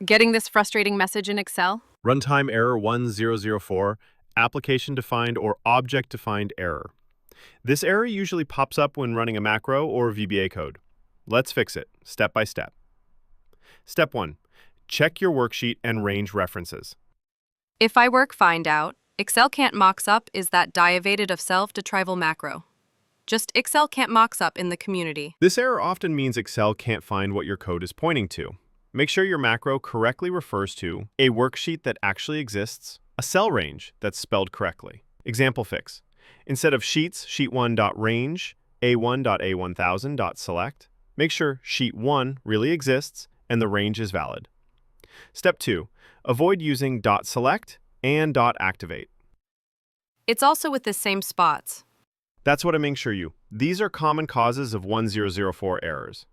Getting this frustrating message in Excel? Runtime error 1004, application-defined or object-defined error. This error usually pops up when running a macro or VBA code. Let's fix it, step by step. Step 1. Check your worksheet and range references. If I work find out, Excel can't mocks up is that derivative of self to trival macro. Just Excel can't mocks up in the community. This error often means Excel can't find what your code is pointing to. Make sure your macro correctly refers to a worksheet that actually exists, a cell range that's spelled correctly. Example fix. Instead of sheets, sheet1.range, a1.a1000.select, make sure sheet 1 really exists and the range is valid. Step 2. Avoid using .select and .activate. It's also with the same spots. That's what I'm making sure you. These are common causes of 1004 errors.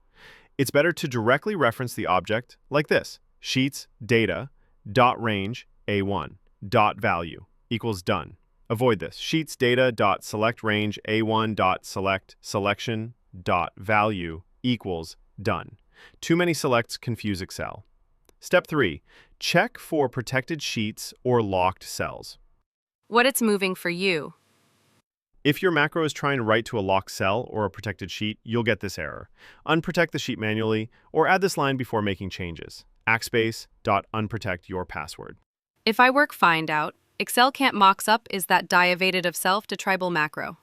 It's better to directly reference the object like this: sheets, data, .range, a1, .value equals done. Avoid this: sheets, data, .select range, a1, .select, selection, .value equals done. Too many selects confuse Excel. Step 3. Check for protected sheets or locked cells. What it's moving for you. If your macro is trying to write to a locked cell or a protected sheet, you'll get this error. Unprotect the sheet manually, or add this line before making changes: *unprotect your password. If I work find out, Excel can't mocks up is that derivative of self to trival macro.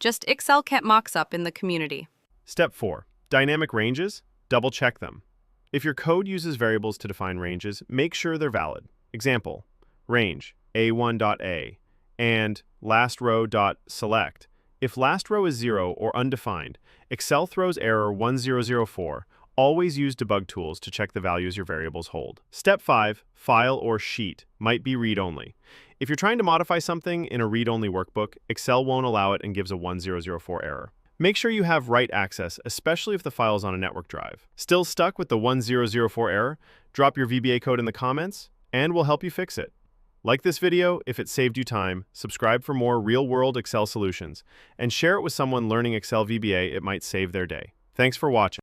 Just Excel can't mocks up in the community. Step 4. Dynamic ranges, double check them. If your code uses variables to define ranges, make sure they're valid. Example: range, a1.a, and last row.select. If last row is 0 or undefined, Excel throws error 1004. Always use debug tools to check the values your variables hold. Step 5. File or sheet might be read-only. If you're trying to modify something in a read-only workbook, Excel won't allow it and gives a 1004 error. Make sure you have write access, especially if the file is on a network drive. Still stuck with the 1004 error? Drop your VBA code in the comments, and we'll help you fix it. Like this video if it saved you time, subscribe for more real-world Excel solutions, and share it with someone learning Excel VBA. It might save their day. Thanks for watching.